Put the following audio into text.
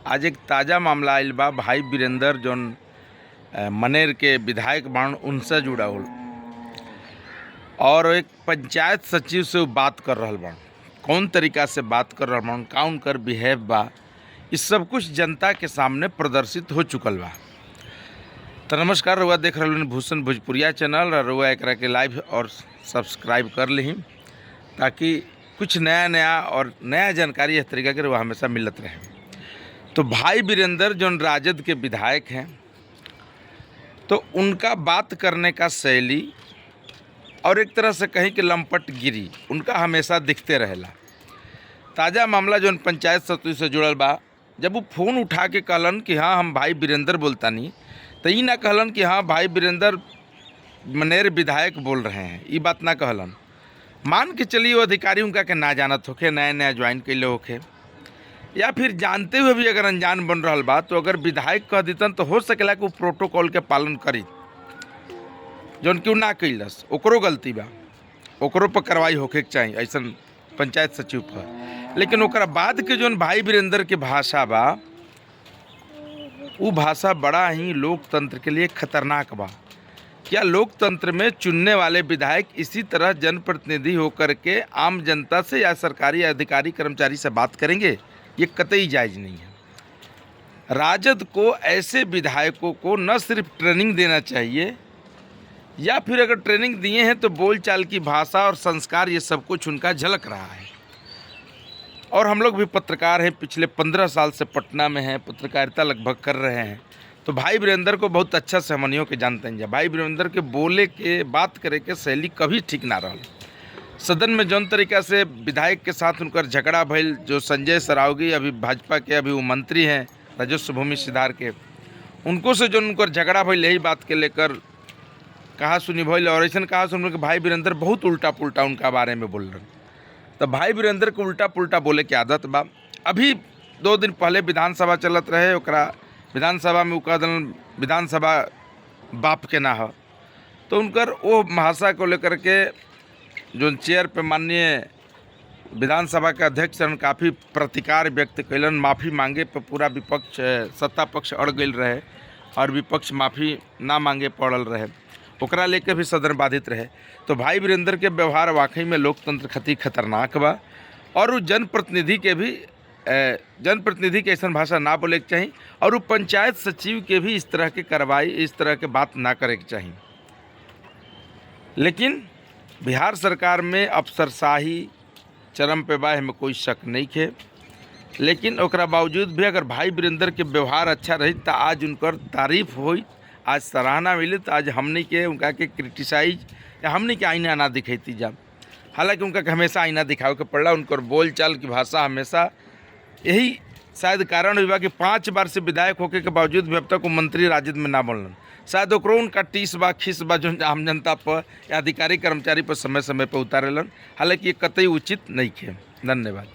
आज एक ताज़ा मामला आयल बा। भाई वीरेंद्र जौन मनेर के विधायक बाण उनसे जुड़ा हो और एक पंचायत सचिव से बात कर रहल बाण। कौन तरीका से बात कर रहल बाण, का उनकर बिहेव बा, इस सब कुछ जनता के सामने प्रदर्शित हो चुकल बा। तो नमस्कार, रउआ देख रहल भूषण भोजपुरिया चैनल। रउआ एकरा के लाइव और सब्सक्राइब कर ली ताकि कुछ नया और नया जानकारी इस तरीका के रउआ हमेशा मिलत रहे। तो भाई वीरेंद्र जौन राजद के विधायक हैं, तो उनका बात करने का शैली और एक तरह से कहीं कि लंपटगिरी उनका हमेशा दिखते रहेला। ताज़ा मामला जौन पंचायत सचिव से जुड़ल बा, जब वो फ़ोन उठा के कहलन कि हाँ हम भाई वीरेंद्र बोलतानी, तो ये ना कहलन कि हाँ भाई वीरेंद्र मनेर विधायक बोल रहे हैं। ये बात ना कहलन। मान के चलिए वो अधिकारी उनका के ना जानत होखे, नया ज्वाइन कैले होखे, या फिर जानते हुए भी अगर अनजान बन रहा बा, तो अगर विधायक कह देतन तो हो सकेला कि वो प्रोटोकॉल के पालन करी। जौन क्यों ना कैलस ओकरो गलती बा, ओकरो पर कार्रवाई होके के चाहिए ऐसा पंचायत सचिव पर। लेकिन ओकरा बाद के जौन भाई वीरेंद्र के भाषा बा, वो भाषा बड़ा ही लोकतंत्र के लिए खतरनाक बा। क्या लोकतंत्र में चुनने वाले विधायक इसी तरह जनप्रतिनिधि होकर के आम जनता से या सरकारी अधिकारी कर्मचारी से बात करेंगे? ये कतई जायज़ नहीं है। राजद को ऐसे विधायकों को न सिर्फ ट्रेनिंग देना चाहिए, या फिर अगर ट्रेनिंग दिए हैं तो बोलचाल की भाषा और संस्कार ये सब कुछ उनका झलक रहा है। और हम लोग भी पत्रकार हैं, पिछले 15 साल से पटना में हैं, पत्रकारिता लगभग कर रहे हैं। तो भाई वीरेंद्र को बहुत अच्छा से हमनियों के जानते हैं। भाई वीरेंद्र के बोले के बात करे के शैली कभी ठीक ना रहा। सदन में जौन तरीका से विधायक के साथ उनकर झगड़ा भइल, जो संजय सरावगी अभी भाजपा के वो मंत्री हैं राजस्व भूमि सुधार के, उनको से जो उनकर झगड़ा भइल यही बात के लेकर कहा सुनी भइल। और ऐसा कहा सुन कि भाई वीरेंद्र बहुत उल्टा पुल्टा उनका बारे में बोल रहे। तो भाई वीरेंद्र को उल्टा पुल्टा बोले की आदत बा। अभी 2 दिन पहले विधानसभा चलत रहे, ओकरा विधानसभा में कह दल विधानसभा बाप के ना हो, तो उनकर वो भाषा को लेकर के जो चेयर पे माननीय विधानसभा के अध्यक्ष काफ़ी प्रतिकार व्यक्त कैलन। माफ़ी मांगे पर पूरा विपक्ष सत्ता पक्ष अड़ गई रहे और विपक्ष माफ़ी ना मांगे पड़ल रहे, ओकरा लेके भी सदन बाधित रहे। तो भाई वीरेंद्र के व्यवहार वाकई में लोकतंत्र खातिर खतरनाक बा। और वो जनप्रतिनिधि के ऐसा भाषा ना बोले के चाहिए, और वो पंचायत सचिव के भी इस तरह के कार्रवाई, इस तरह के बात ना करे के चाहिए। लेकिन बिहार सरकार में अफसरशाही चरम पे बा, में कोई शक नहीं है। लेकिन ओकरा बावजूद भी अगर भाई वीरेंद्र के व्यवहार अच्छा रही तो आज उनकर तारीफ हुई, आज सराहना मिली, तो आज हमने के उनका के क्रिटिसाइज या हमने के आईना ना दिखती जा। हालांकि उनका हमेशा आईना दिखावे के पड़ला। उनकर बोलचाल की भाषा हमेशा यही शायद कारण हुआ कि 5 बार से विधायक होके के बावजूद भी अब तक वो मंत्री राजद में ना बनलन। शायद ओकरो उनका टीस बा, खीस बा जो आम जनता पर या अधिकारी कर्मचारी पर समय पर उतारेलन। हालांकि ये कतई उचित नहीं है। धन्यवाद।